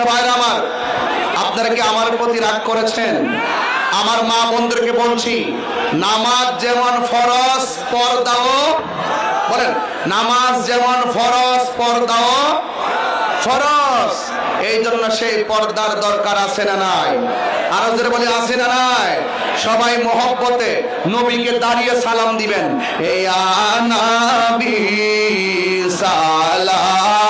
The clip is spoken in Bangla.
আচ্ছা ভাইরা আমার, আপনারা কি আমার প্রতি রাগ করেছেন? আমার মা বোনদেরকে বলছি, নামাজ যেমন ফরজ পর্দাও, বলেন নামাজ যেমন ফরজ পর্দাও ফরজ, এই জন্য সেই পর্দার দরকার আছে না নাই? আরো জোরে বলি আছে না নাই? সবাই মহব্বতে নবীকে দাঁড়িয়ে সালাম দিবেন, এ নবী সালাম